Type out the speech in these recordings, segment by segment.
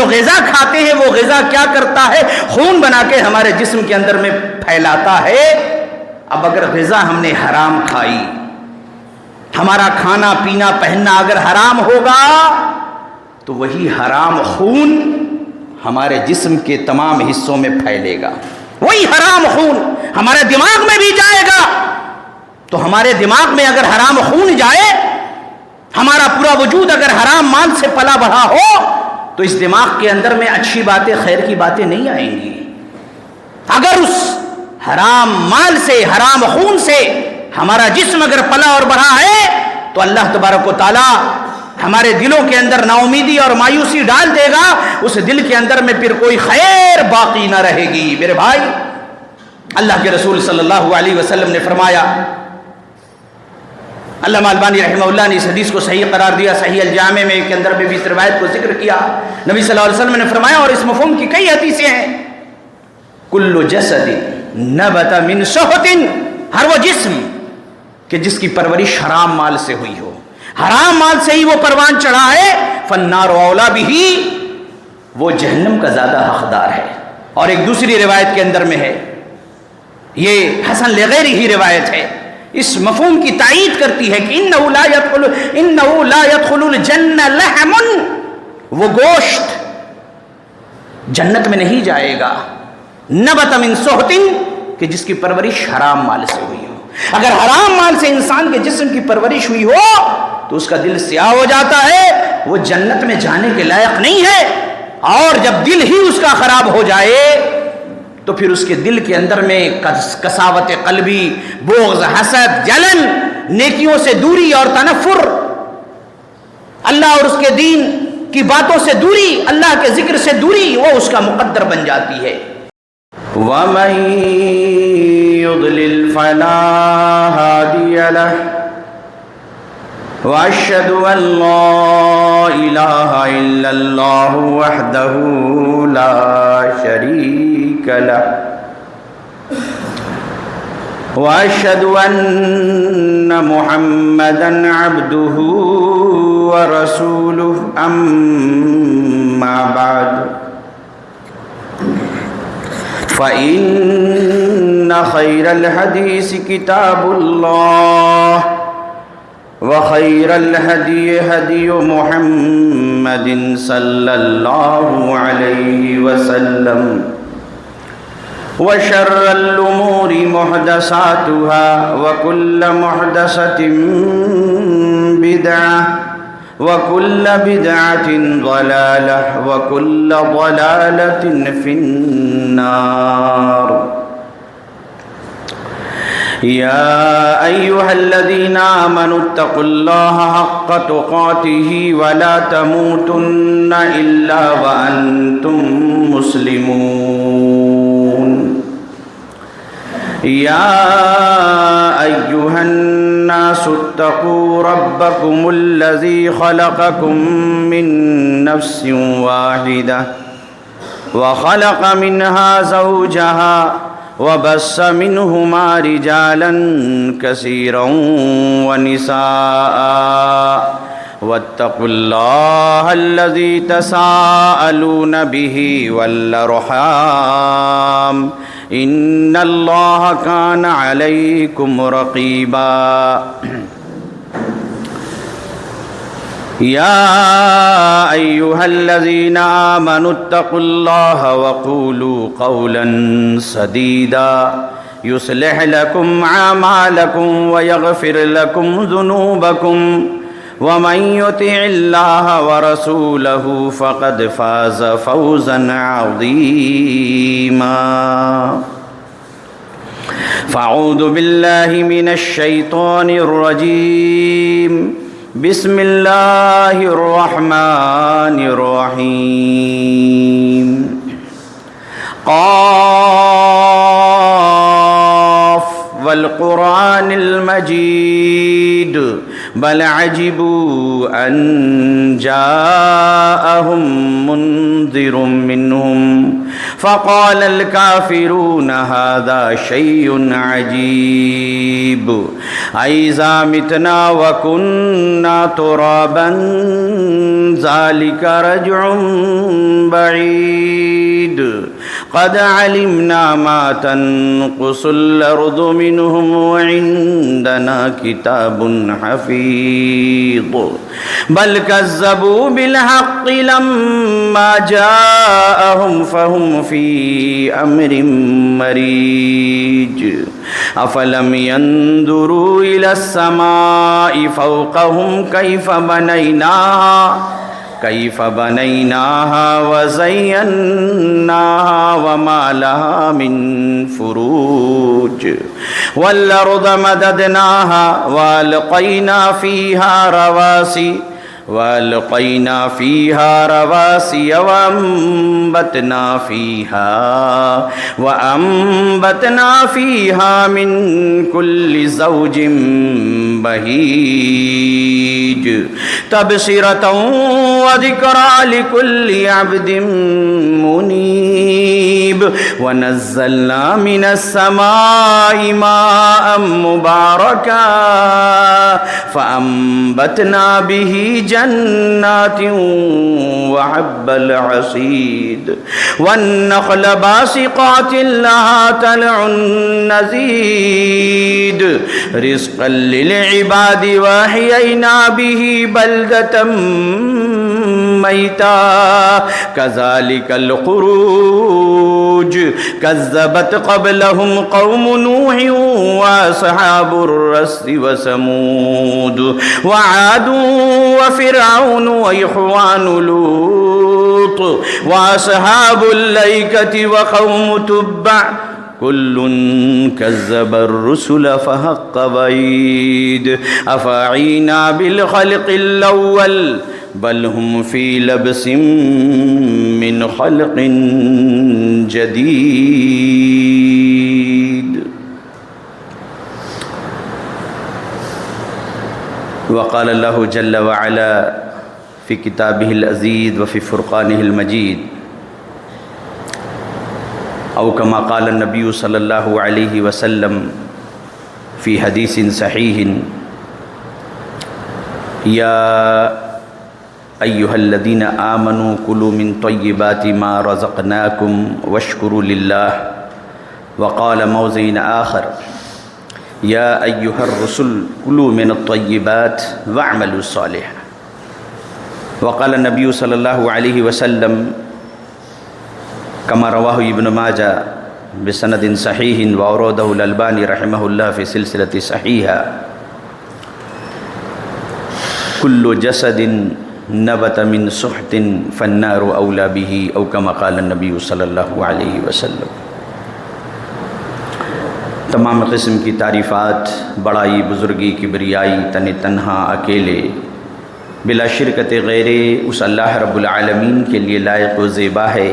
غذا کھاتے ہیں وہ غذا کیا کرتا ہے؟ خون بنا کے ہمارے جسم کے اندر میں پھیلاتا ہے۔ اب اگر غذا ہم نے حرام کھائی، ہمارا کھانا پینا پہننا اگر حرام ہوگا تو وہی حرام خون ہمارے جسم کے تمام حصوں میں پھیلے گا، وہی حرام خون ہمارے دماغ میں بھی جائے گا۔ تو ہمارے دماغ میں اگر حرام خون جائے، ہمارا پورا وجود اگر حرام مال سے پلا بڑھا ہو تو اس دماغ کے اندر میں اچھی باتیں، خیر کی باتیں نہیں آئیں گی۔ اگر اس حرام مال سے، حرام خون سے ہمارا جسم اگر پلا اور بڑھا ہے تو اللہ تبارک و تعالی ہمارے دلوں کے اندر نا امیدی اور مایوسی ڈال دے گا، اس دل کے اندر میں پھر کوئی خیر باقی نہ رہے گی۔ میرے بھائی، اللہ کے رسول صلی اللہ علیہ وسلم نے فرمایا، علامہ البانی رحمہ اللہ نے اس حدیث کو صحیح قرار دیا، صحیح الجامع میں کے اندر بھی اس روایت کو ذکر کیا۔ نبی صلی اللہ علیہ وسلم نے فرمایا، اور اس مفہوم کی کئی حدیثیں ہیں، کل جسد نبت من سحت، ہر وہ جسم کہ جس کی پرورش حرام مال سے ہوئی ہو، حرام مال سے ہی وہ پروان چڑھا ہے، فالنار اولا بھی، وہ جہنم کا زیادہ حقدار ہے۔ اور ایک دوسری روایت کے اندر میں ہے، یہ حسن لغیری ہی روایت ہے، اس مفہوم کی تائید کرتی ہے کہ انہو لا يدخل الجنہ لحم، وہ گوشت جنت میں نہیں جائے گا، نبت من سحت، کہ جس کی پرورش حرام مال سے ہوئی ہو۔ اگر حرام مال سے انسان کے جسم کی پرورش ہوئی ہو تو اس کا دل سیاہ ہو جاتا ہے، وہ جنت میں جانے کے لائق نہیں ہے۔ اور جب دل ہی اس کا خراب ہو جائے تو پھر اس کے دل کے اندر میں قساوت قلبی، بغض، حسد، جلن، نیکیوں سے دوری اور تنفر، اللہ اور اس کے دین کی باتوں سے دوری، اللہ کے ذکر سے دوری، وہ اس کا مقدر بن جاتی ہے۔ وَمَن يُضْلِلْ فَلَا هَادِيَ لَهُ وَأَشْهَدُ أَن لَّا إِلَٰهَ إِلَّا اللَّهُ وَحْدَهُ لَا شَرِيكَ لَهُ وَأَشْهَدُ أَنَّ مُحَمَّدًا عَبْدُهُ وَرَسُولُهُ أَمَّا بَعْدُ فَإِنَّ خَيْرَ الْحَدِيثِ كِتَابُ اللَّهِ وَخَيْرَ الْهَدْيِ هَدْيُ مُحَمَّدٍ صَلَّى اللَّهُ عَلَيْهِ وَسَلَّمَ وَشَرَّ الْأُمُورِ مُحْدَثَاتُهَا وَكُلَّ مُحْدَثَةٍ بِدْعَةٌ وَكُلَّ بِدْعَةٍ ضَلَالَةٌ وَكُلَّ ضَلَالَةٍ فِي النَّارِ۔ يا أيها الذين آمنوا اتقوا الله حق تقاته ولا تموتن إلا وأنتم مسلمون۔ يا أيها الناس اتقوا ربكم الذي خلقكم من نفس واحدة وخلق منها زوجها وبث منهما رجالا كثيرا ونساء واتقوا الله الذي تساءلون به والأرحام إن الله كان عليكم رقيبا۔ يا أيها الذين آمنوا اتقوا الله وقولوا قولا سديدا يصلح لكم أعمالكم ويغفر لكم ذنوبكم ومن يطع الله ورسوله فقد فاز فوزا عظيما۔ فأعوذ بالله من الشيطان الرجيم، بسم اللہ الرحمن الرحیم۔ قاف والقرآن المجید بل عجبوا أن جاءهم منذر منهم فقال الكافرون هذا شيء عجيب أإذا متنا وكنا ترابا ذلك رجع بعيد قد علمنا ما تنقص الأرض منهم وعندنا كتاب حفيظ بل كذبوا بالحق لما جاءهم فهم في أمر مريج أفلم ينظروا إلى السماء فوقهم كيف بنيناها وزيناها وما لها من فروج والأرض مددناها وألقينا فيها رواسي وأنبتنا فيها من كل زوج بهيج تبصرة وذكرى لكل عبد منيب ونزلنا من السماء ماء مباركا فأنبتنا به جنات وحب العصيد والنخل باسقات لها طلع نضيد رزقا للعباد وأحيينا به بلدة ميتا كذلك الخروج كذبت قبلهم قوم نوح وأصحاب الرس وثمود وعاد وفرعون وإخوان لوط وأصحاب الأيكة وقوم تبع كل كذب الرسل فحق وعيد أفعينا بالخلق الأول بل هم في لبس من خلق جديد وقال الله جل وعلا في كتابه العزيز وفي فرقانه المجيد أو كما قال النبي صلى الله عليه وسلم في حديث صحيح يا أيها الذين آمنوا كلوا من طيبات ما رزقناكم واشكروا لله وقال موضع آخر يا أيها الرسل كلوا من الطيبات واعملوا صالحا وقال النبي صلى الله عليه وسلم كما رواه ابن ماجه بسند صحيح وأورده الألباني رحمه الله في سلسلة صحيحة كل جسد نبت من سحت فالنار أولى به أو كما قال النبی صلی اللہ علیہ وسلم۔ تمام قسم کی تعریفات، بڑائی، بزرگی، کبریائی، تن تنہا، اکیلے، بلا شرکت غیر اس اللہ رب العالمین کے لیے لائق و زیبا ہے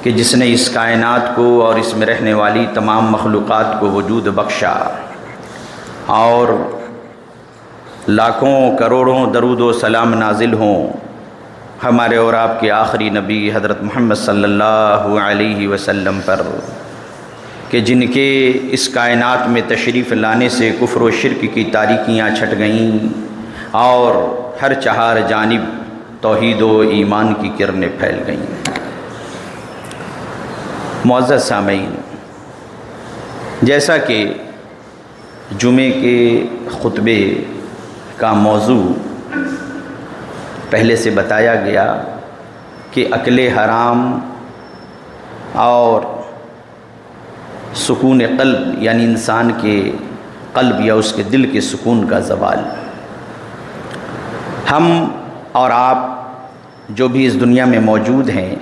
کہ جس نے اس کائنات کو اور اس میں رہنے والی تمام مخلوقات کو وجود بخشا، اور لاکھوں کروڑوں درود و سلام نازل ہوں ہمارے اور آپ کے آخری نبی حضرت محمد صلی اللہ علیہ وسلم پر، کہ جن کے اس کائنات میں تشریف لانے سے کفر و شرک کی تاریکیاں چھٹ گئیں اور ہر چہار جانب توحید و ایمان کی کرنیں پھیل گئیں۔ معزز سامعین، جیسا کہ جمعے کے خطبے کا موضوع پہلے سے بتایا گیا کہ اکل حرام اور سکون قلب، یعنی انسان کے قلب یا اس کے دل کے سکون کا زوال، ہم اور آپ جو بھی اس دنیا میں موجود ہیں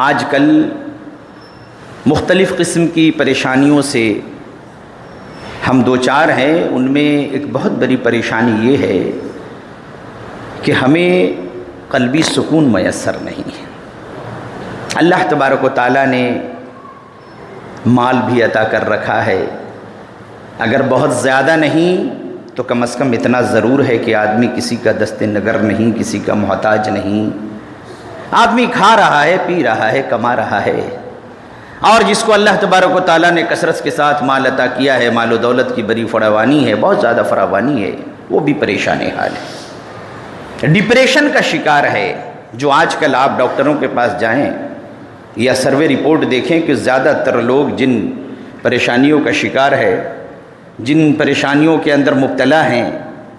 آج کل مختلف قسم کی پریشانیوں سے ہم دوچار ہیں۔ ان میں ایک بہت بڑی پریشانی یہ ہے کہ ہمیں قلبی سکون میسر نہیں ہے۔ اللہ تبارک و تعالیٰ نے مال بھی عطا کر رکھا ہے، اگر بہت زیادہ نہیں تو تو کم از کم اتنا ضرور ہے کہ آدمی کسی کا دست نگر نہیں، کسی کا محتاج نہیں، آدمی کھا رہا ہے، پی رہا ہے، کما رہا ہے، اور جس کو اللہ تبارک و تعالیٰ نے کثرت کے ساتھ مال عطا کیا ہے، مال و دولت کی بڑی فراوانی ہے، بہت زیادہ فراوانی ہے، وہ بھی پریشان حال ہے، ڈپریشن کا شکار ہے۔ جو آج کل آپ ڈاکٹروں کے پاس جائیں یا سروے رپورٹ دیکھیں کہ زیادہ تر لوگ جن پریشانیوں کا شکار ہے، جن پریشانیوں کے اندر مبتلا ہیں،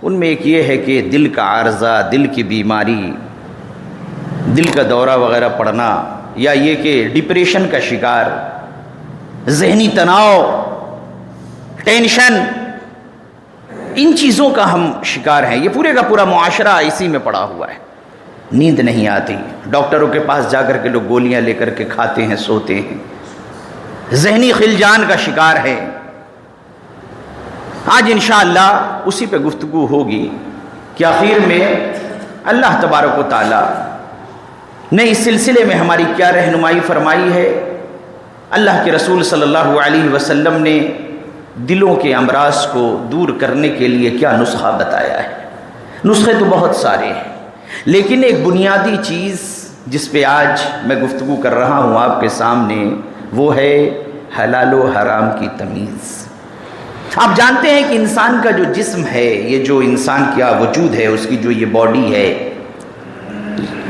ان میں ایک یہ ہے کہ دل کا عارضہ، دل کی بیماری، دل کا دورہ وغیرہ پڑنا، یا یہ کہ ڈپریشن کا شکار، ذہنی تناؤ، ٹینشن، ان چیزوں کا ہم شکار ہیں۔ یہ پورے کا پورا معاشرہ اسی میں پڑا ہوا ہے۔ نیند نہیں آتی، ڈاکٹروں کے پاس جا کر کے لوگ گولیاں لے کر کے کھاتے ہیں، سوتے ہیں، ذہنی خلجان کا شکار ہے۔ آج انشاءاللہ اسی پہ گفتگو ہوگی کہ آخر میں اللہ تبارک و تعالی نے اس سلسلے میں ہماری کیا رہنمائی فرمائی ہے۔ اللہ کے رسول صلی اللہ علیہ وسلم نے دلوں کے امراض کو دور کرنے کے لیے کیا نسخہ بتایا ہے۔ نسخے تو بہت سارے ہیں، لیکن ایک بنیادی چیز جس پہ آج میں گفتگو کر رہا ہوں آپ کے سامنے، وہ ہے حلال و حرام کی تمیز۔ آپ جانتے ہیں کہ انسان کا جو جسم ہے، یہ جو انسان کا وجود ہے، اس کی جو یہ باڈی ہے،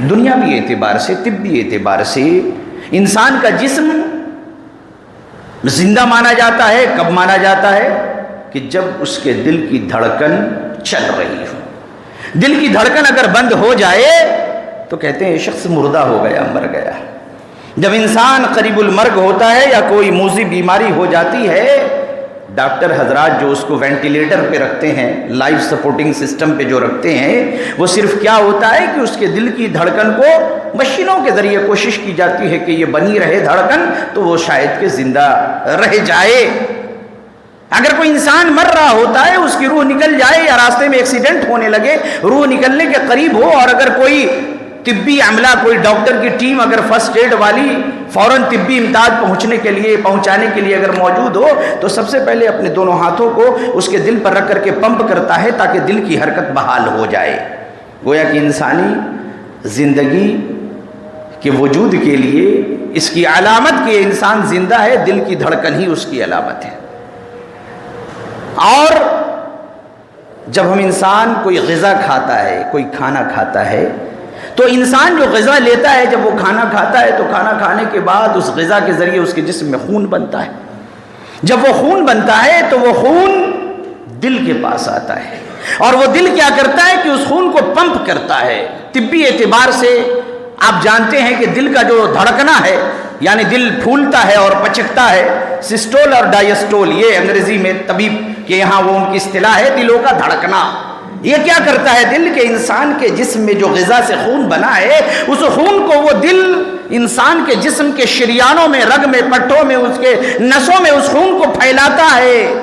دنیاوی اعتبار سے، طبی اعتبار سے انسان کا جسم زندہ مانا جاتا ہے۔ کب مانا جاتا ہے؟ کہ جب اس کے دل کی دھڑکن چل رہی ہو۔ دل کی دھڑکن اگر بند ہو جائے تو کہتے ہیں یہ شخص مردہ ہو گیا، مر گیا۔ جب انسان قریب المرگ ہوتا ہے یا کوئی موذی بیماری ہو جاتی ہے، ڈاکٹر حضرات جو اس کو وینٹیلیٹر پہ رکھتے ہیں، لائف سپورٹنگ سسٹم پہ جو رکھتے ہیں، وہ صرف کیا ہوتا ہے کہ اس کے دل کی دھڑکن کو مشینوں کے ذریعے کوشش کی جاتی ہے کہ یہ بنی رہے دھڑکن، تو وہ شاید کہ زندہ رہ جائے۔ اگر کوئی انسان مر رہا ہوتا ہے، اس کی روح نکل جائے یا راستے میں ایکسیڈنٹ ہونے لگے، روح نکلنے کے قریب ہو، اور اگر کوئی طبی عملہ، کوئی ڈاکٹر کی ٹیم اگر فرسٹ ایڈ والی فوراً طبی امداد پہنچانے کے لیے اگر موجود ہو، تو سب سے پہلے اپنے دونوں ہاتھوں کو اس کے دل پر رکھ کر کے پمپ کرتا ہے تاکہ دل کی حرکت بحال ہو جائے۔ گویا کہ انسانی زندگی کے وجود کے لیے اس کی علامت کہ انسان زندہ ہے، دل کی دھڑکن ہی اس کی علامت ہے۔ اور جب ہم انسان کوئی غذا کھاتا ہے، کوئی کھانا کھاتا ہے، تو انسان جو غذا لیتا ہے، جب وہ کھانا کھاتا ہے تو کھانا کھانے کے بعد اس غذا کے ذریعے اس کے جسم میں خون بنتا ہے۔ جب وہ خون بنتا ہے تو وہ خون دل کے پاس آتا ہے، اور وہ دل کیا کرتا ہے کہ اس خون کو پمپ کرتا ہے۔ طبی اعتبار سے آپ جانتے ہیں کہ دل کا جو دھڑکنا ہے، یعنی دل پھولتا ہے اور پچکتا ہے، سسٹول اور ڈائسٹول، یہ انگریزی میں طبیب کے یہاں وہ ان کی اصطلاح ہے، دلوں کا دھڑکنا۔ یہ کیا کرتا ہے دل کے انسان کے جسم میں جو غذا سے خون بنا ہے، اس خون کو وہ دل انسان کے جسم کے شریانوں میں، رگ میں، پٹھوں میں، اس کے نسوں میں اس خون کو پھیلاتا ہے۔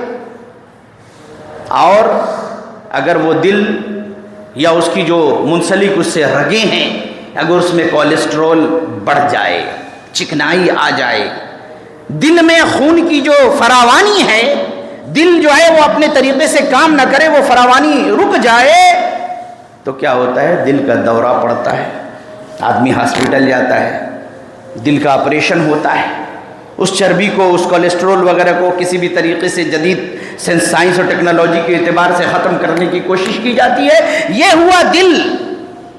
اور اگر وہ دل یا اس کی جو منسلک اس سے رگیں ہیں، اگر اس میں کولیسٹرول بڑھ جائے، چکنائی آ جائے، دل میں خون کی جو فراوانی ہے، دل جو ہے وہ اپنے طریقے سے کام نہ کرے، وہ فراوانی رک جائے، تو کیا ہوتا ہے؟ دل کا دورہ پڑتا ہے، آدمی ہاسپٹل جاتا ہے، دل کا آپریشن ہوتا ہے، اس چربی کو، اس کولیسٹرول وغیرہ کو کسی بھی طریقے سے جدید سائنس اور ٹیکنالوجی کے اعتبار سے ختم کرنے کی کوشش کی جاتی ہے۔ یہ ہوا دل۔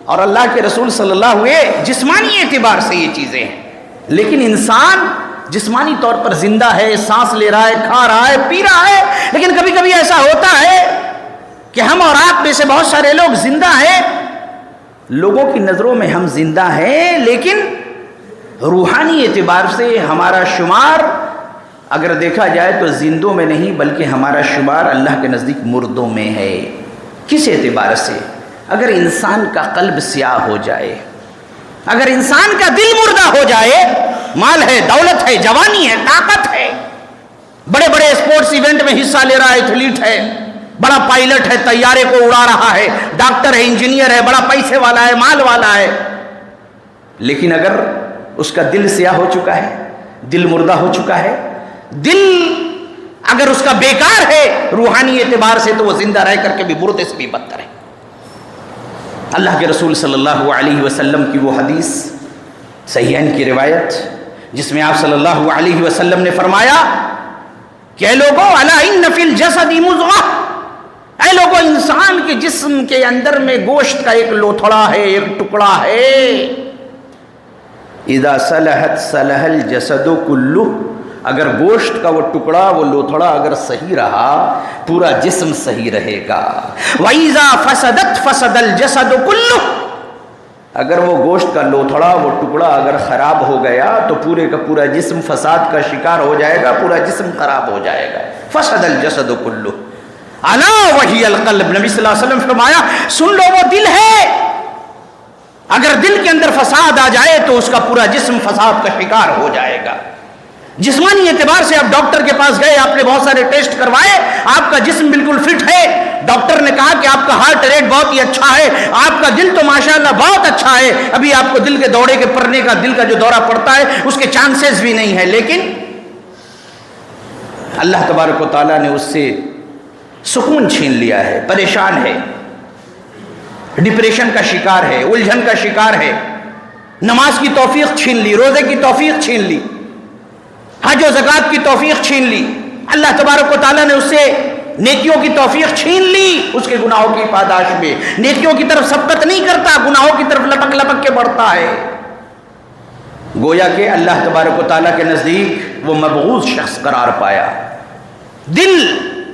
اور اللہ کے رسول صلی اللہ علیہ وسلم جسمانی اعتبار سے یہ چیزیں ہیں، لیکن انسان جسمانی طور پر زندہ ہے، سانس لے رہا ہے، کھا رہا ہے، پی رہا ہے، لیکن کبھی کبھی ایسا ہوتا ہے کہ ہم اور آپ میں سے بہت سارے لوگ زندہ ہیں، لوگوں کی نظروں میں ہم زندہ ہیں، لیکن روحانی اعتبار سے ہمارا شمار اگر دیکھا جائے تو زندوں میں نہیں، بلکہ ہمارا شمار اللہ کے نزدیک مردوں میں ہے۔ کس اعتبار سے؟ اگر انسان کا قلب سیاہ ہو جائے، اگر انسان کا دل مردہ ہو جائے، مال ہے، دولت ہے، جوانی ہے، طاقت ہے، بڑے بڑے اسپورٹس ایونٹ میں حصہ لے رہا ہے، ایتھلیٹ ہے، بڑا پائلٹ ہے، طیارے کو اڑا رہا ہے، ڈاکٹر ہے، انجینئر ہے، بڑا پیسے والا ہے، مال والا ہے، لیکن اگر اس کا دل سیاہ ہو چکا ہے، دل مردہ ہو چکا ہے، دل اگر اس کا بیکار ہے روحانی اعتبار سے تو وہ زندہ رہ کر کے بھی مردے سے بھی بدتر ہے۔ اللہ کے رسول صلی اللہ علیہ وسلم کی وہ حدیث، صحیحین کی روایت، جس میں آپ صلی اللہ علیہ وسلم نے فرمایا کہ اے لوگو الا ان فی الجسد مضغہ، اے لوگو انسان کے جسم کے اندر میں گوشت کا ایک لوتھڑا ہے، ایک ٹکڑا ہے، اذا صلحت صلح الجسد کلہ، اگر گوشت کا وہ ٹکڑا وہ لوتھڑا اگر صحیح رہا پورا جسم صحیح رہے گا، وَإِذَا فَسَدَتْ فَسَدَ الْجَسَدُ كُلُّهُ، اگر وہ گوشت کا لوتھڑا وہ ٹکڑا اگر خراب ہو گیا تو پورے کا پورا جسم فساد کا شکار ہو جائے گا، پورا جسم خراب ہو جائے گا۔ فَسَدَ الْجَسَدُ كُلُّهُ أَلَا وَهِيَ الْقَلْبُ، نبی صلی اللہ علیہ وسلم فرمایا سن لو وہ دل ہے، اگر دل کے اندر فساد آ جائے تو اس کا پورا جسم فساد کا شکار ہو جائے گا۔ جسمانی اعتبار سے آپ ڈاکٹر کے پاس گئے، آپ نے بہت سارے ٹیسٹ کروائے، آپ کا جسم بالکل فٹ ہے، ڈاکٹر نے کہا کہ آپ کا ہارٹ ریٹ بہت ہی اچھا ہے، آپ کا دل تو ماشاءاللہ بہت اچھا ہے، ابھی آپ کو دل کے دورے کے پڑنے کا، دل کا جو دورہ پڑتا ہے اس کے چانسز بھی نہیں ہے، لیکن اللہ تبارک و تعالیٰ نے اس سے سکون چھین لیا ہے، پریشان ہے، ڈپریشن کا شکار ہے، الجھن کا شکار ہے، نماز کی توفیق چھین لی، روزے کی توفیق چھین لی، حج و زکوٰۃ کی توفیق چھین لی، اللہ تبارک و تعالیٰ نے اس سے نیکیوں کی توفیق چھین لی، اس کے گناہوں کی پاداش میں نیکیوں کی طرف سبقت نہیں کرتا، گناہوں کی طرف لپک لپک کے بڑھتا ہے، گویا کہ اللہ تبارک و تعالیٰ کے نزدیک وہ مبغوض شخص قرار پایا۔ دل،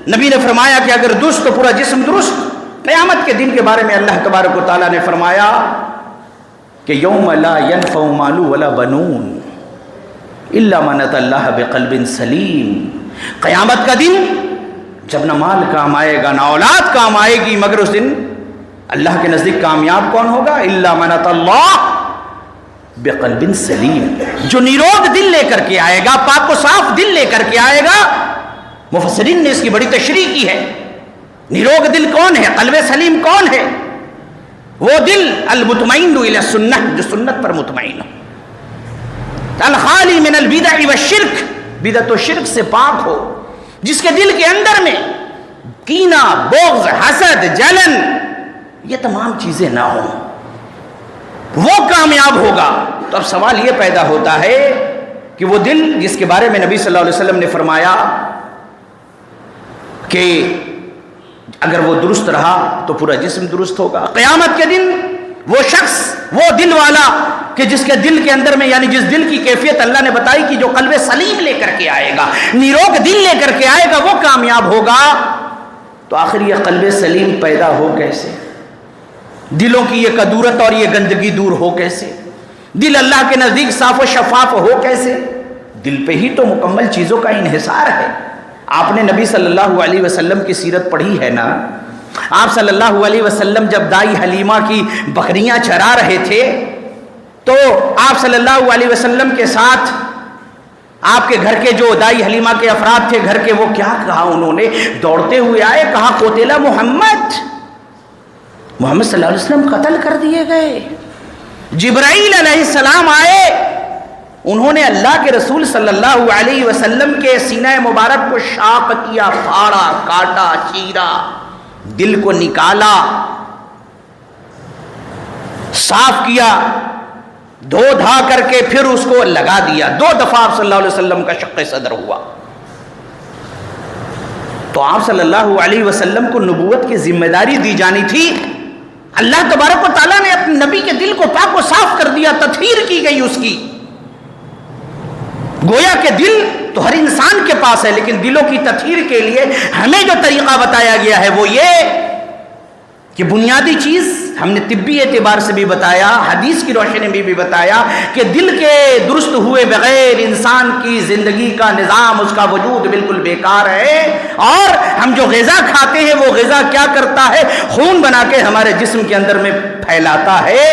نبی نے فرمایا کہ اگر درست تو پورا جسم درست۔ قیامت کے دن کے بارے میں اللہ تبارک و تعالیٰ نے فرمایا کہ یوم لا ینفع مال ولا بنون الا من اتى اللہ بقلب سلیم، قیامت کا دن جب نہ مال کام آئے گا نہ اولاد کام آئے گی، مگر اس دن اللہ کے نزدیک کامیاب کون ہوگا؟ الا من اتى اللہ بقلب سلیم، جو نیروگ دل لے کر کے آئے گا، پاک و صاف دل لے کر کے آئے گا۔ مفسرین نے اس کی بڑی تشریح کی ہے، نیروگ دل کون ہے، قلب سلیم کون ہے؟ وہ دل المطمئن الی السنہ، جو سنت پر مطمئن ہو، الخالی من البدع والشرک، بدعت و شرک سے پاک ہو، جس کے دل کے اندر میں کینہ، بغض، حسد، جلن، یہ تمام چیزیں نہ ہوں، وہ کامیاب ہوگا۔ تو اب سوال یہ پیدا ہوتا ہے کہ وہ دل جس کے بارے میں نبی صلی اللہ علیہ وسلم نے فرمایا کہ اگر وہ درست رہا تو پورا جسم درست ہوگا، قیامت کے دن وہ شخص، وہ دل والا کہ جس کے دل کے اندر میں، یعنی جس دل کی کیفیت اللہ نے بتائی کہ جو قلب سلیم لے کر کے آئے گا، نیروگ دل لے کر کے آئے گا، وہ کامیاب ہوگا۔ تو آخر یہ قلب سلیم پیدا ہو کیسے؟ دلوں کی یہ کدورت اور یہ گندگی دور ہو کیسے؟ دل اللہ کے نزدیک صاف و شفاف ہو کیسے؟ دل پہ ہی تو مکمل چیزوں کا انحصار ہے۔ آپ نے نبی صلی اللہ علیہ وسلم کی سیرت پڑھی ہے نا، آپ صلی اللہ علیہ وسلم جب دائی حلیمہ کی بکریاں چرا رہے تھے تو آپ صلی اللہ علیہ وسلم کے ساتھ آپ کے گھر کے جو دائی حلیمہ کے افراد تھے گھر کے، وہ کیا کہا انہوں نے؟ دوڑتے ہوئے آئے، کہا قتل محمد صلی اللہ علیہ وسلم قتل کر دیے گئے۔ جبرائیل علیہ السلام آئے، انہوں نے اللہ کے رسول صلی اللہ علیہ وسلم کے سینہ مبارک کو شاق کیا، پھاڑا، کاٹا، چیرا، دل کو نکالا، صاف کیا، دھو دھا کر کے پھر اس کو لگا دیا۔ 2 دفعہ آپ صلی اللہ علیہ وسلم کا شق صدر ہوا۔ تو آپ صلی اللہ علیہ وسلم کو نبوت کی ذمہ داری دی جانی تھی، اللہ تبارک و تعالیٰ نے اپنے نبی کے دل کو پاک و صاف کر دیا، تطہیر کی گئی اس کی۔ گویا کہ دل تو ہر انسان کے پاس ہے، لیکن دلوں کی تطہیر کے لیے ہمیں جو طریقہ بتایا گیا ہے وہ یہ کہ بنیادی چیز ہم نے طبی اعتبار سے بھی بتایا، حدیث کی روشنی میں بھی بتایا کہ دل کے درست ہوئے بغیر انسان کی زندگی کا نظام، اس کا وجود بالکل بیکار ہے۔ اور ہم جو غذا کھاتے ہیں وہ غذا کیا کرتا ہے؟ خون بنا کے ہمارے جسم کے اندر میں پھیلاتا ہے۔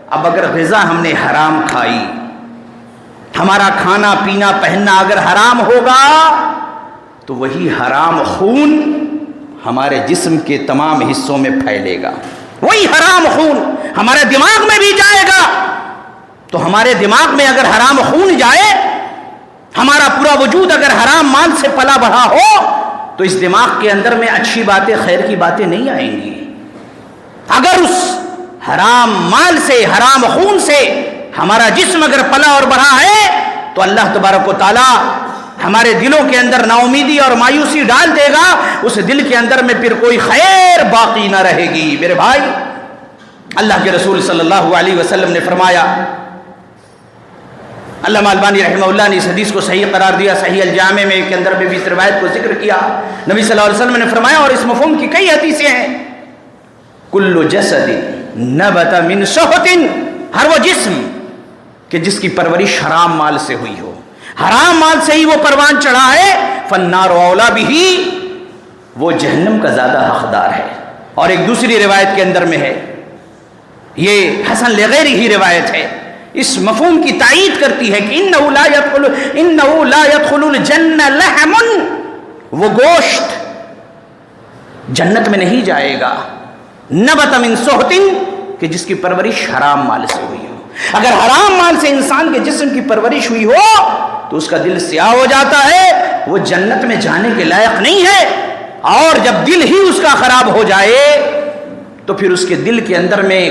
اب اگر غذا ہم نے حرام کھائی، ہمارا کھانا پینا پہننا اگر حرام ہوگا تو وہی حرام خون ہمارے جسم کے تمام حصوں میں پھیلے گا، وہی حرام خون ہمارے دماغ میں بھی جائے گا۔ تو ہمارے دماغ میں اگر حرام خون جائے ہمارا پورا وجود اگر حرام مال سے پلا بڑھا ہو تو اس دماغ کے اندر میں اچھی باتیں، خیر کی باتیں نہیں آئیں گی۔ اگر اس حرام مال سے، حرام خون سے ہمارا جسم اگر پلا اور بڑھا ہے تو اللہ تبارک و تعالی ہمارے دلوں کے اندر نا امیدی اور مایوسی ڈال دے گا، اس دل کے اندر میں پھر کوئی خیر باقی نہ رہے گی۔ میرے بھائی، اللہ کے رسول صلی اللہ علیہ وسلم نے فرمایا، علامہ البانی رحمہ اللہ نے اس حدیث کو صحیح قرار دیا، صحیح الجامع میں کے اندر بھی اس روایت کو ذکر کیا۔ نبی صلی اللہ علیہ وسلم نے فرمایا، اور اس مفہوم کی کئی حدیثیں ہیں، کل جسد نبت من سحت، ہر وہ جسم کہ جس کی پرورش حرام مال سے ہوئی ہو، حرام مال سے ہی وہ پروان چڑھا ہے، فالنار اولا بہ، وہ جہنم کا زیادہ حقدار ہے۔ اور ایک دوسری روایت کے اندر میں ہے، یہ حسن لغیری ہی روایت ہے، اس مفہوم کی تائید کرتی ہے کہ انہ لا يدخل الجنہ لحم، وہ گوشت جنت میں نہیں جائے گا، نبت من سحت، کہ جس کی پرورش حرام مال سے ہوئی ہو۔ اگر حرام مال سے انسان کے جسم کی پرورش ہوئی ہو تو اس کا دل سیاہ ہو جاتا ہے، وہ جنت میں جانے کے لائق نہیں ہے۔ اور جب دل ہی اس کا خراب ہو جائے تو پھر اس کے دل کے اندر میں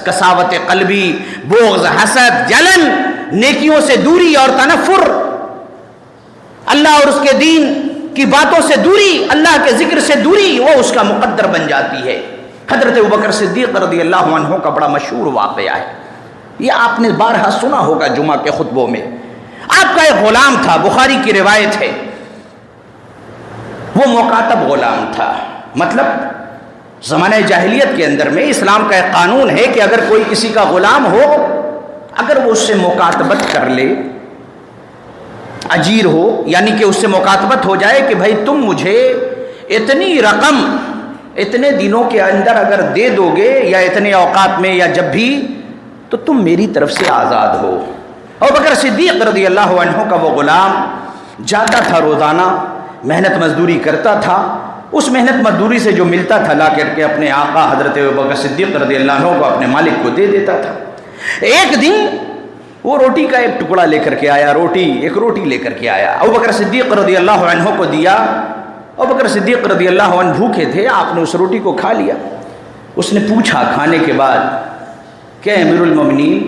کساوت قلبی، بغض، حسد، جلن، نیکیوں سے دوری اور تنفر، اللہ اور اس کے دین کی باتوں سے دوری، اللہ کے ذکر سے دوری، وہ اس کا مقدر بن جاتی ہے۔ حضرت ابوبکر صدیق رضی اللہ عنہ کا بڑا مشہور واقعہ ہے، یہ آپ نے بارہا سنا ہوگا جمعہ کے خطبوں میں۔ آپ کا ایک غلام تھا، بخاری کی روایت ہے، وہ مکاتب غلام تھا، مطلب زمانہ جاہلیت کے اندر میں اسلام کا ایک قانون ہے کہ اگر کوئی کسی کا غلام ہو، اگر وہ اس سے مکاتبت کر لے، اجیر ہو، یعنی کہ اس سے مکاتبت ہو جائے کہ بھائی تم مجھے اتنی رقم اتنے دنوں کے اندر اگر دے دو گے یا اتنے اوقات میں یا جب بھی، تو تم میری طرف سے آزاد ہو۔ ابوبکر صدیق رضی اللہ عنہ کا وہ غلام جاتا تھا، روزانہ محنت مزدوری کرتا تھا، اس محنت مزدوری سے جو ملتا تھا لا کر کے اپنے آقا حضرت ابوبکر صدیق رضی اللہ عنہ کو، اپنے مالک کو دے دیتا تھا۔ ایک دن وہ روٹی کا ایک ٹکڑا لے کر کے آیا، ایک روٹی لے کر کے آیا، ابوبکر صدیق رضی اللہ عنہ کو دیا۔ ابوبکر صدیق رضی اللہ عنہ بھوکے تھے، آپ نے اس روٹی کو کھا لیا۔ اس نے پوچھا کھانے کے بعد کہ امیر المومنین،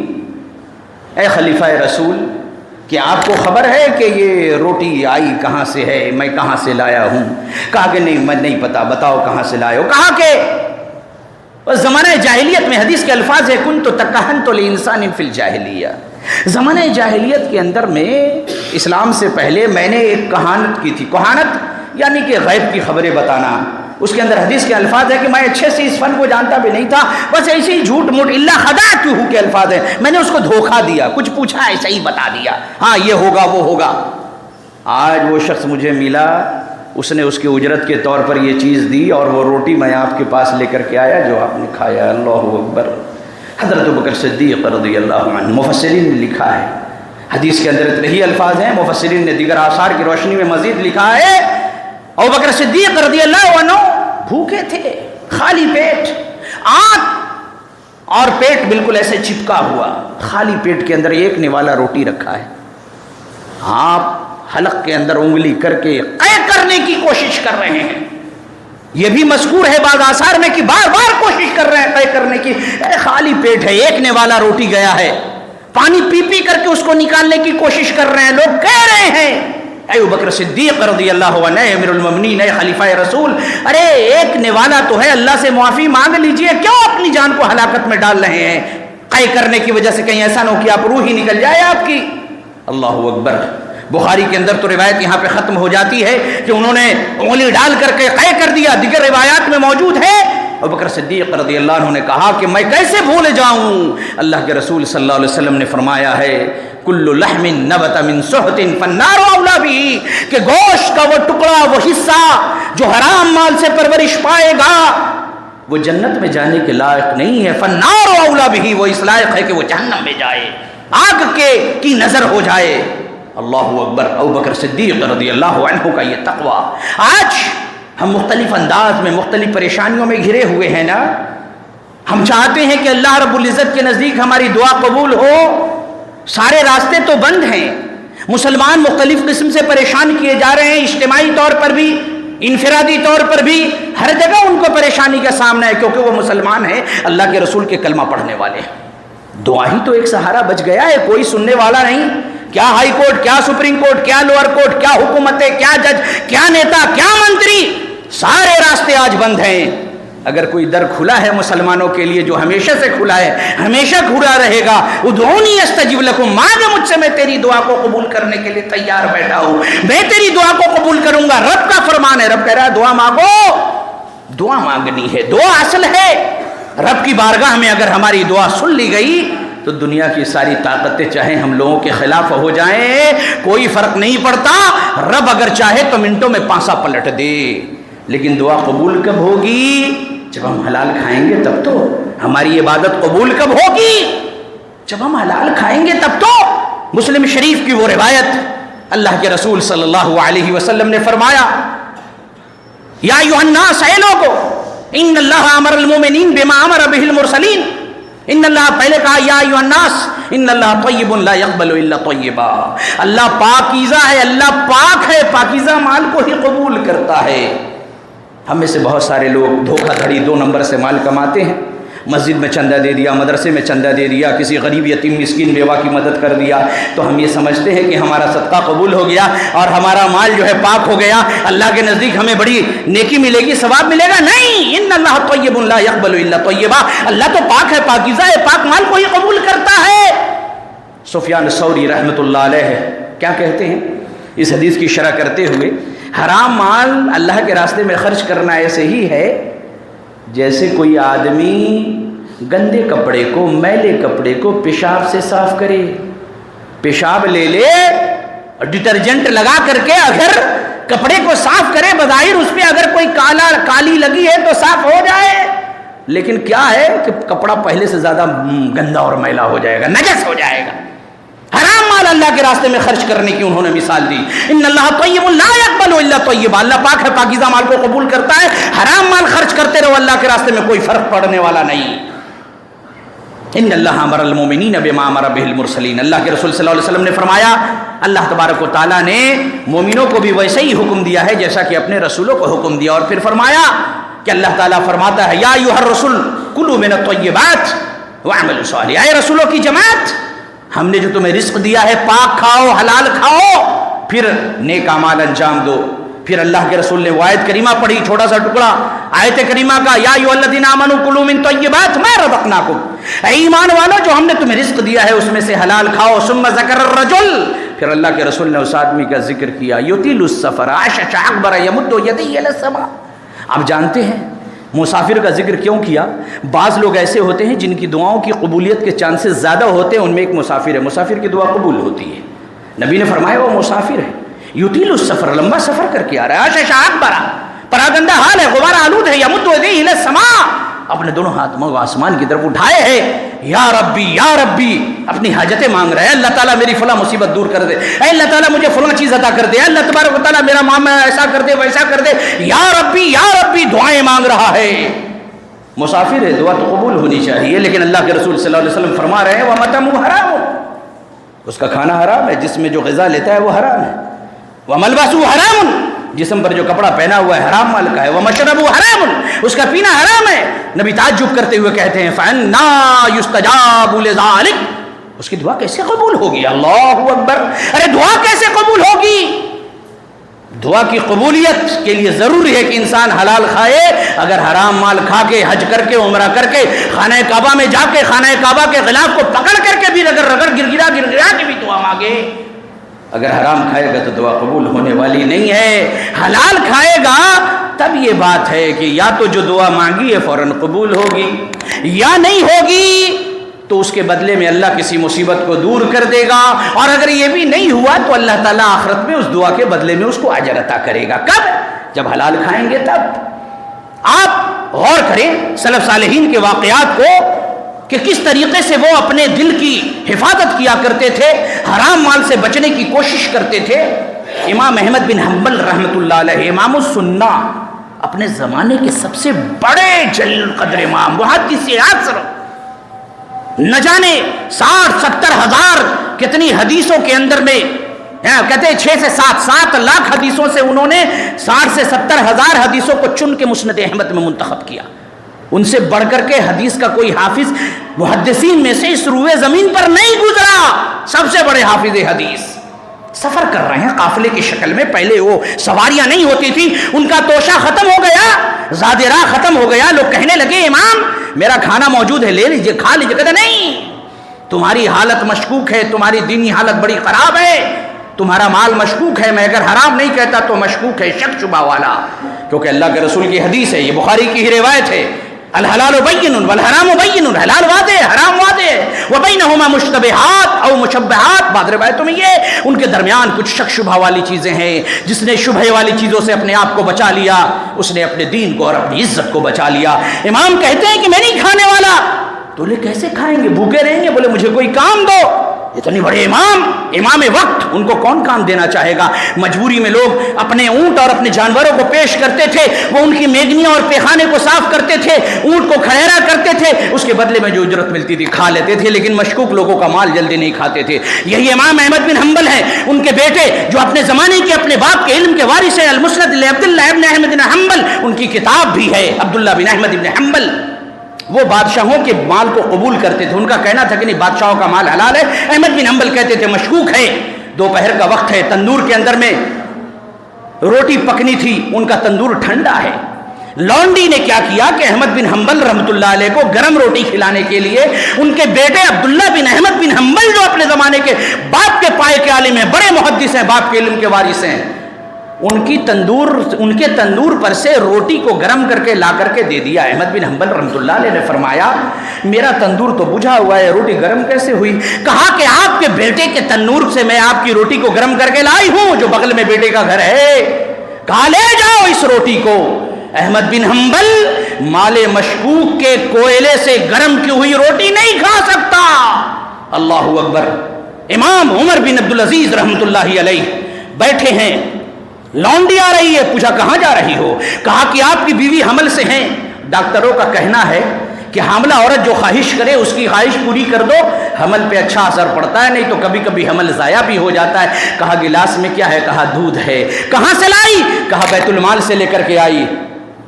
اے خلیفہ رسول، کہ آپ کو خبر ہے کہ یہ روٹی آئی کہاں سے ہے، میں کہاں سے لایا ہوں؟ کہا کہ نہیں، میں نہیں پتا، بتاؤ کہاں سے لائے ہو؟ کہا کہ زمانہ جاہلیت میں حدیث کے الفاظ ہے، کنت تکہنت لانسان فی الجاہلیہ، زمانہ جاہلیت کے اندر میں اسلام سے پہلے میں نے ایک کہانت کی تھی۔ کہانت یعنی کہ غیب کی خبریں بتانا، اس کے اندر حدیث کے الفاظ ہے کہ میں اچھے سے اس فن کو جانتا بھی نہیں تھا، بس ایسے ہی جھوٹ موٹ الا خدعتہ کے الفاظ ہیں، میں نے اس کو دھوکہ دیا، کچھ پوچھا ایسا ہی بتا دیا، ہاں یہ ہوگا وہ ہوگا۔ آج وہ شخص مجھے ملا، اس نے اس کے اجرت کے طور پر یہ چیز دی، اور وہ روٹی میں آپ کے پاس لے کر کے آیا جو آپ نے کھایا۔ اللہ اکبر۔ حضرت ابوبکر صدیق رضی اللہ عنہ، مفسرین نے لکھا ہے، حدیث کے اندر اتنے ہی الفاظ ہیں، مفسرین نے دیگر آثار کی روشنی میں مزید لکھا ہے، ابوبکر صدیق رضی اللہ عنہ بھوکے تھے، خالی پیٹ، آنکھ اور پیٹ بالکل ایسے چپکا ہوا، خالی پیٹ کے اندر ایک نوالا روٹی رکھا ہے۔ آپ حلق کے اندر انگلی کر کے قے کرنے کی کوشش کر رہے ہیں، یہ بھی مذکور ہے بعض آثار میں کہ بار بار کوشش کر رہے ہیں قے کرنے کی۔ خالی پیٹ ہے، ایک نوالا روٹی گیا ہے، پانی پی پی کر کے اس کو نکالنے کی کوشش کر رہے ہیں، لوگ کہہ رہے ہیں اے ابوبکر صدیق رضی اللہ عنہ، امیر المومنین، اے خلیفہ رسول، ارے ایک نوالا تو ہے، اللہ سے معافی مانگ لیجئے، کیوں اپنی جان کو ہلاکت میں ڈال رہے ہیں؟ قے کرنے کی وجہ سے کہیں ایسا نہ ہو کہ آپ روح ہی نکل جائے آپ کی۔ اللہ اکبر۔ بخاری کے اندر تو روایت یہاں پہ ختم ہو جاتی ہے کہ انہوں نے انگلی ڈال کر کے قے کر دیا، دیگر روایات میں موجود ہے ابوبکر صدیق رضی اللہ عنہ نے کہا کہ میں کیسے بھول جاؤں؟ اللہ کے رسول صلی اللہ علیہ وسلم نے فرمایا ہے، کل لحم نبت من سحت فالنار اولا بہ، کہ گوشت کا وہ ٹکڑا، وہ حصہ جو حرام مال سے پرورش پائے گا وہ جنت میں جانے کے لائق نہیں ہے، فالنار اولا بہ، وہ اس لائق ہے کہ وہ جہنم میں جائے، آگ کی نظر ہو جائے۔ اللہ اکبر۔ ابوبکر صدیق رضی اللہ عنہ کا یہ تقوی۔ آج ہم مختلف انداز میں مختلف پریشانیوں میں گھرے ہوئے ہیں نا، ہم چاہتے ہیں کہ اللہ رب العزت کے نزدیک ہماری دعا قبول ہو، سارے راستے تو بند ہیں، مسلمان مختلف قسم سے پریشان کیے جا رہے ہیں، اجتماعی طور پر بھی، انفرادی طور پر بھی، ہر جگہ ان کو پریشانی کا سامنا ہے، کیونکہ وہ مسلمان ہیں، اللہ کے رسول کے کلمہ پڑھنے والے ہیں۔ دعا ہی تو ایک سہارا بچ گیا ہے، کوئی سننے والا نہیں۔ کیا ہائی کورٹ، کیا سپریم کورٹ، کیا لوور کورٹ، کیا حکومتیں، کیا جج، کیا نیتا، کیا منتری، سارے راستے آج بند ہیں۔ اگر کوئی در کھلا ہے مسلمانوں کے لیے جو ہمیشہ سے کھلا ہے، ہمیشہ کھلا رہے گا، ادعونی استجب لکم، مانگ مجھ سے، میں تیری دعا کو قبول کرنے کے لیے تیار بیٹھا ہوں، میں تیری دعا کو قبول کروں گا۔ رب کا فرمان ہے، رب کہہ رہا ہے دعا مانگو، دعا مانگنی ہے، دعا اصل ہے۔ رب کی بارگاہ میں اگر ہماری دعا سن لی گئی تو دنیا کی ساری طاقتیں چاہے ہم لوگوں کے خلاف ہو جائیں، کوئی فرق نہیں پڑتا۔ رب اگر چاہے تو منٹوں میں پانسا پلٹ دے، لیکن دعا قبول کب ہوگی؟ جب ہم حلال کھائیں گے تب تو۔ ہماری عبادت قبول کب ہوگی؟ جب ہم حلال کھائیں گے تب تو۔ مسلم شریف کی وہ روایت، اللہ کے رسول صلی اللہ علیہ وسلم نے فرمایا، یا ایھا الناس، اے لوگو، ان اللہ امر المؤمنین بما امر بہ المرسلین، ان اللہ، پہلے کہا یا ایھا الناس، ان اللہ طیب لا یقبل الا طیبا، اللہ پاکیزہ ہے، اللہ پاک ہے، پاکیزہ مال کو ہی قبول کرتا ہے۔ ہم میں سے بہت سارے لوگ دھوکہ دھڑی 2 نمبر سے مال کماتے ہیں، مسجد میں چندہ دے دیا، مدرسے میں چندہ دے دیا، کسی غریب یتیم مسکین بیوہ کی مدد کر دیا، تو ہم یہ سمجھتے ہیں کہ ہمارا صدقہ قبول ہو گیا اور ہمارا مال جو ہے پاک ہو گیا، اللہ کے نزدیک ہمیں بڑی نیکی ملے گی، ثواب ملے گا۔ نہیں، ان اللہ طیب لا یقبل الا طیبا، اللہ تو پاک ہے، پاکیزہ ہے، پاک مال کو ہی قبول کرتا ہے۔ سفیان ثوری رحمۃ اللہ علیہ کیا کہتے ہیں اس حدیث کی شرح کرتے ہوئے، حرام مال اللہ کے راستے میں خرچ کرنا ایسے ہی ہے جیسے کوئی آدمی گندے کپڑے کو، میلے کپڑے کو پیشاب سے صاف کرے۔ پیشاب لے لے اور ڈٹرجنٹ لگا کر کے اگر کپڑے کو صاف کرے، بظاہر اس پہ اگر کوئی کالی لگی ہے تو صاف ہو جائے، لیکن کیا ہے کہ کپڑا پہلے سے زیادہ گندا اور میلا ہو جائے گا، نجس ہو جائے گا۔ حرام مال اللہ کے راستے میں خرچ کرنے کی انہوں نے مثال دی، ان اللہ طیب لا یقبل الا طیبا، اللہ پاک ہے، پاکیزہ مال کو قبول کرتا ہے۔ حرام مال خرچ کرتے رہو، اللہ کے راستے میں کوئی فرق پڑنے والا نہیں۔ ان اللہ امر المؤمنین بما امر بہ المرسلین، اللہ کے رسول صلی اللہ علیہ وسلم نے فرمایا، اللہ تبارک و تعالیٰ نے مومنوں کو بھی ویسے ہی حکم دیا ہے جیسا کہ اپنے رسولوں کو حکم دیا، اور پھر فرمایا کہ اللہ تعالیٰ فرماتا ہے، یا ایھا الرسول کلوا من الطیبات واعملوا صالحا، اے رسولوں کی جماعت، ہم نے جو تمہیں رزق دیا ہے پاک کھاؤ، حلال کھاؤ، پھر نیک اعمال انجام دو۔ پھر اللہ کے رسول نے وہ آیت کریمہ پڑھی، چھوٹا سا ٹکڑا آیت کریمہ کا، یا ایھا الذین آمنوا کلوا من طیبات ما رزقناکم، اے ایمان والو جو ہم نے تمہیں رزق دیا ہے اس میں سے حلال کھاؤ۔ ثم ذکر الرجل، پھر اللہ کے رسول نے اس آدمی کا ذکر کیا، یطیل السفر عشش اکبر یمد یدیہ الی السماء۔ آپ جانتے ہیں مسافر کا ذکر کیوں کیا؟ بعض لوگ ایسے ہوتے ہیں جن کی دعاؤں کی قبولیت کے چانسز زیادہ ہوتے ہیں، ان میں ایک مسافر ہے، مسافر کی دعا قبول ہوتی ہے۔ نبی نے فرمایا وہ مسافر ہے، یطیل السفر، لمبا سفر کر کے آ رہا ہے، عشش اکبر، پراگندہ حال ہے، غبار آلود ہے، یمد یدیہ الی السماء، اپنے دونوں ہاتھوں کو آسمان کی طرف اٹھائے ہے، یا ربی یا ربی، اپنی حاجتیں مانگ رہے ہیں، اللہ تعالیٰ میری فلاں مصیبت دور کر دے، اے اللہ تعالیٰ مجھے فلاں چیز عطا کر دے، اللہ تبارک و تعالیٰ میرا معاملہ ایسا کر دے ویسا کر دے، یا ربی دعائیں مانگ رہا ہے۔ مسافر ہے، دعا تو قبول ہونی چاہیے، لیکن اللہ کے رسول صلی اللہ علیہ وسلم فرما رہے ہیں وَمَطْعَمُهُ حرام، اس کا کھانا حرام ہے، جس میں جو غذا لیتا ہے وہ حرام ہے، وَمَلْبَسُهُ حرام، جسم پر جو کپڑا پہنا ہوا ہے حرام مال کا ہے، وَمَشْرَبُهُ حرام، اس کا پینا حرام ہے۔ نبی تعجب کرتے ہوئے کہتے ہیں فَأَنَّىٰ يُسْتَجَابُ لِذَٰلِكَ، اس کی دعا کیسے قبول ہوگی؟ اللہ اکبر، ارے دعا کیسے قبول ہوگی؟ دعا کی قبولیت کے لیے ضروری ہے کہ انسان حلال کھائے، اگر حرام مال کھا کے، حج کر کے، عمرہ کر کے، خانہ کعبہ میں جا کے خانہ کعبہ کے غلاف کو پکڑ کر کے بھی رگڑ گرگرا کے بھی دعا مانگے، اگر حرام کھائے گا تو دعا قبول ہونے والی نہیں ہے۔ حلال کھائے گا تب یہ بات ہے کہ یا تو جو دعا مانگی ہے فوراً قبول ہوگی، یا نہیں ہوگی تو اس کے بدلے میں اللہ کسی مصیبت کو دور کر دے گا، اور اگر یہ بھی نہیں ہوا تو اللہ تعالیٰ آخرت میں اس دعا کے بدلے میں اس کو اجر عطا کرے گا۔ کب؟ جب حلال کھائیں گے تب۔ آپ غور کریں سلف صالحین کے واقعات کو کہ کس طریقے سے وہ اپنے دل کی حفاظت کیا کرتے تھے، حرام مال سے بچنے کی کوشش کرتے تھے۔ امام احمد بن حنبل رحمۃ اللہ علیہ، امام السنہ، اپنے زمانے کے سب سے بڑے جلیل القدر امام، محدث عصر، نہ جانے 60-70 ہزار کتنی حدیثوں کے اندر میں کہتے ہیں 6 سے 7 لاکھ حدیثوں سے انہوں نے 60 سے 70 ہزار حدیثوں کو چن کے مسند احمد میں منتخب کیا. ان سے بڑھ کر کے حدیث کا کوئی حافظ محدثین میں سے اس روئے زمین پر نہیں گزرا. سب سے بڑے حافظ حدیث سفر کر رہے ہیں قافلے کی شکل میں. پہلے وہ سواریاں نہیں ہوتی تھی, ان کا توشہ ختم ہو گیا, زاد راہ ختم ہو گیا. لوگ کہنے لگے امام میرا کھانا موجود ہے, لے لیجئے کھا لیجئے. کہتے نہیں, تمہاری حالت مشکوک ہے, تمہاری دینی حالت بڑی خراب ہے, تمہارا مال مشکوک ہے. میں اگر حرام نہیں کہتا تو مشکوک ہے, شک شبہ والا, کیونکہ اللہ کے رسول کی حدیث ہے, یہ بخاری کی ہی روایت ہے. الحلال بین والحرام بین, حلال واضح حرام واضح, وبینہما مشتبہات او مشبہات. بعض روایتوں میں یہ ان کے درمیان کچھ شک شبہ والی چیزیں ہیں. جس نے شبہ والی چیزوں سے اپنے آپ کو بچا لیا اس نے اپنے دین کو اور اپنی عزت کو بچا لیا. امام کہتے ہیں کہ میں نہیں کھانے والا. تو لے کیسے کھائیں گے, بھوکے رہیں گے؟ بولے مجھے کوئی کام دو. اتنے بڑے امام وقت, ان کو کون کام دینا چاہے گا؟ مجبوری میں لوگ اپنے اونٹ اور اپنے جانوروں کو پیش کرتے تھے, وہ ان کی میگنیاں اور پیخانے کو صاف کرتے تھے, اونٹ کو کھڑیرا کرتے تھے, اس کے بدلے میں جو اجرت ملتی تھی کھا لیتے تھے, لیکن مشکوک لوگوں کا مال جلدی نہیں کھاتے تھے. یہی امام احمد بن حنبل ہیں, ان کے بیٹے جو اپنے زمانے کے اپنے باپ کے علم کے وارث ہیں, المسند لعبداللہ ابن احمد بن حنبل, ان کی کتاب بھی ہے عبداللہ بن احمد بن حنبل. وہ بادشاہوں کے مال کو قبول کرتے تھے. ان کا کہنا تھا کہ نہیں بادشاہوں کا مال حلال ہے. احمد بن حنبل کہتے تھے مشکوک ہے. دوپہر کا وقت ہے, تندور کے اندر میں روٹی پکنی تھی, ان کا تندور ٹھنڈا ہے. لونڈی نے کیا کیا کہ احمد بن حنبل رحمۃ اللہ علیہ کو گرم روٹی کھلانے کے لیے ان کے بیٹے عبداللہ بن احمد بن حنبل جو اپنے زمانے کے باپ کے پائے کے عالم ہیں, بڑے محدث ہیں, باپ کے علم کے وارث ہیں, ان کے تندور پر سے روٹی کو گرم کر کے لا کر کے دے دیا. احمد بن حنبل رحمۃ اللہ علیہ نے فرمایا میرا تندور تو بجھا ہوا ہے, روٹی گرم کیسے ہوئی؟ کہا کہ آپ کے بیٹے کے تندور سے میں آپ کی روٹی کو گرم کر کے لائی ہوں, جو بغل میں بیٹے کا گھر ہے. کہا لے جاؤ اس روٹی کو. احمد بن حنبل مال مشکوک کے کوئلے سے گرم کی ہوئی روٹی نہیں کھا سکتا. اللہ اکبر. امام عمر بن عبدالعزیز رحمۃ اللہ علیہ بیٹھے ہیں, لونڈی آ رہی ہے, پوچھا کہاں جا رہی ہو؟ کہا کہ آپ کی بیوی حمل سے ہیں. ڈاکٹروں کا کہنا ہے کہ حاملہ عورت جو خواہش کرے اس کی خواہش پوری کر دو, حمل پہ اچھا اثر پڑتا ہے, نہیں تو کبھی کبھی حمل ضائع بھی ہو جاتا ہے. کہا گلاس میں کیا ہے؟ کہا دودھ ہے. کہاں سے لائی؟ کہا بیت المال سے لے کر کے آئی.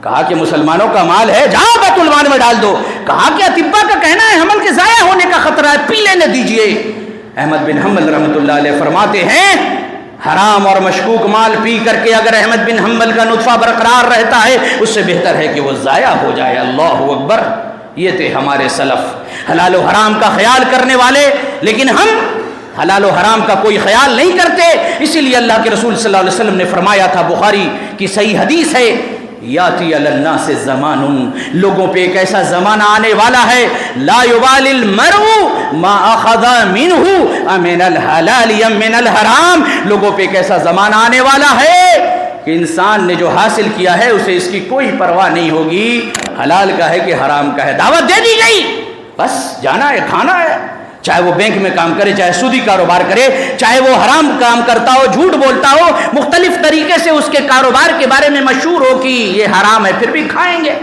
کہا کہ مسلمانوں کا مال ہے, جاؤ بیت المال میں ڈال دو. کہا کہ اطباء کا کہنا ہے حمل کے ضائع ہونے کا خطرہ ہے, پی لینے دیجئے. احمد بن حنبل رحمۃ اللہ علیہ فرماتے ہیں حرام اور مشکوک مال پی کر کے اگر احمد بن حنبل کا نطفہ برقرار رہتا ہے اس سے بہتر ہے کہ وہ ضائع ہو جائے. اللہ اکبر. یہ تھے ہمارے سلف, حلال و حرام کا خیال کرنے والے, لیکن ہم حلال و حرام کا کوئی خیال نہیں کرتے. اسی لیے اللہ کے رسول صلی اللہ علیہ وسلم نے فرمایا تھا, بخاری کی صحیح حدیث ہے, یاتی علی الناس زمان, لوگوں پہ ایک ایسا زمانہ آنے والا ہے, لا یبال المرء ما اخذ منہ امن الحلال ام من الحرام. لوگوں پہ ایک ایسا زمانہ آنے والا ہے کہ انسان نے جو حاصل کیا ہے اسے اس کی کوئی پرواہ نہیں ہوگی, حلال کا ہے کہ حرام کا ہے. دعوت دے دی گئی, بس جانا ہے, کھانا ہے, چاہے وہ بینک میں کام کرے, چاہے سودی کاروبار کرے, چاہے وہ حرام کام کرتا ہو, جھوٹ بولتا ہو, مختلف طریقے سے اس کے کاروبار کے بارے میں مشہور ہو کہ یہ حرام ہے, پھر بھی کھائیں گے.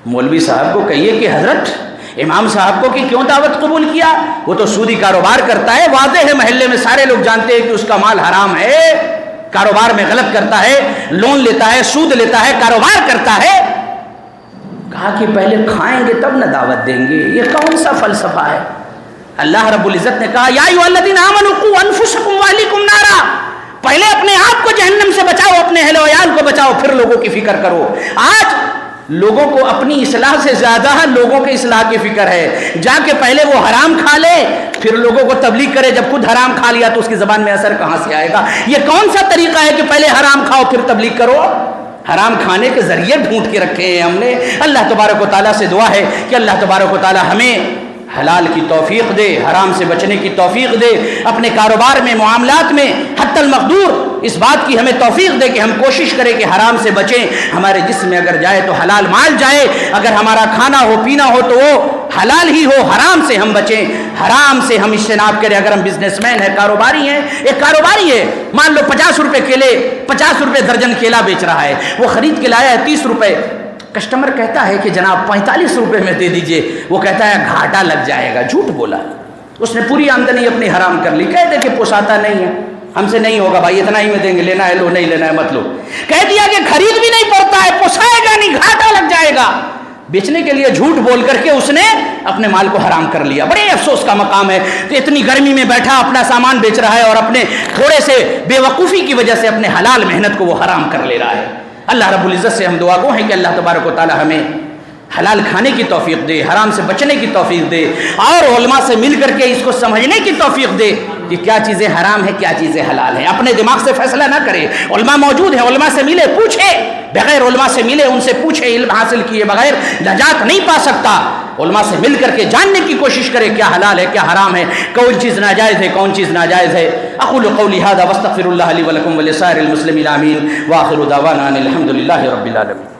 مولوی صاحب کو کہیے کہ حضرت امام صاحب کو کہ کیوں دعوت قبول کیا, وہ تو سودی کاروبار کرتا ہے, واضح ہے, محلے میں سارے لوگ جانتے ہیں کہ اس کا مال حرام ہے, کاروبار میں غلط کرتا ہے, لون لیتا ہے, سود لیتا ہے, کاروبار کرتا ہے. کہا کہ پہلے کھائیں گے تب نہ دعوت دیں گے. یہ کون سا فلسفہ ہے؟ اللہ رب العزت نے کہا یا ایھا الذین آمنوا قوا انفسکم واہلیکم نارا, پہلے اپنے آپ کو جہنم سے بچاؤ, اپنے اہل و عیال کو بچاؤ, پھر لوگوں کی فکر کرو. آج لوگوں کو اپنی اصلاح سے زیادہ لوگوں کے اصلاح کی فکر ہے. جا کے پہلے وہ حرام کھا لے پھر لوگوں کو تبلیغ کرے, جب خود حرام کھا لیا تو اس کی زبان میں اثر کہاں سے آئے گا؟ یہ کون سا طریقہ ہے کہ پہلے حرام کھاؤ پھر تبلیغ کرو؟ حرام کھانے کے ذریعے ڈھونڈ کے رکھے ہیں ہم نے. اللہ تبارک و تعالیٰ سے دعا ہے کہ اللہ تبارک و تعالیٰ ہمیں حلال کی توفیق دے, حرام سے بچنے کی توفیق دے, اپنے کاروبار میں, معاملات میں حتی المقدور اس بات کی ہمیں توفیق دے کہ ہم کوشش کریں کہ حرام سے بچیں. ہمارے جسم میں اگر جائے تو حلال مال جائے, اگر ہمارا کھانا ہو پینا ہو تو وہ حلال ہی ہو, حرام سے ہم بچیں, حرام سے ہم اجتناب کریں. اگر ہم بزنس مین ہیں, کاروباری ہیں, ایک کاروباری ہے, مان لو 50 روپے کیلے, 50 روپے درجن کیلا بیچ رہا ہے, وہ خرید کے لایا ہے 30 روپے, کسٹمر کہتا ہے کہ جناب 45 روپے میں دے دیجئے, وہ کہتا ہے گھاٹا لگ جائے گا. جھوٹ بولا, اس نے پوری آمدنی اپنی حرام کر لی. کہہ دے کہ پوساتا نہیں ہے, ہم سے نہیں ہوگا بھائی، اتنا ہی میں دیں گے، لینا ہے لو، نہیں لینا ہے مت لو۔ کہہ دیا کہ خرید بھی نہیں پڑتا ہے، پوسائے گا نہیں، گھاٹا لگ جائے گا۔ بیچنے کے لیے جھوٹ بول کر کے اس نے اپنے مال کو حرام کر لیا۔ بڑے افسوس کا مقام ہے کہ اتنی گرمی میں بیٹھا اپنا سامان بیچ رہا ہے اور اپنے تھوڑے سے بے وقوفی کی وجہ سے اپنے حلال محنت کو وہ حرام کر لے رہا ہے۔ اللہ رب العزت سے ہم دعا گو ہیں کہ اللہ تبارک و تعالی ہمیں حلال کھانے کی توفیق دے، حرام سے بچنے کی توفیق دے، اور علماء سے مل کر کے اس کو سمجھنے کی توفیق دے کہ کیا چیزیں حرام ہیں، کیا چیزیں حلال ہیں۔ اپنے دماغ سے فیصلہ نہ کرے۔ علماء موجود ہیں، علماء سے ملے، پوچھے، بغیر علماء سے ملے ان سے پوچھے، علم حاصل کیے بغیر نجات نہیں پا سکتا۔ علماء سے مل کر کے جاننے کی کوشش کرے کیا حلال ہے کیا حرام ہے، کون چیز ناجائز ہے کون چیز ناجائز ہے۔ اقول قولی ھذا واستغفر اللہ لی ولکم ولسائر المسلمین آمین، وآخر دعوانا ان الحمد للہ رب العالمین۔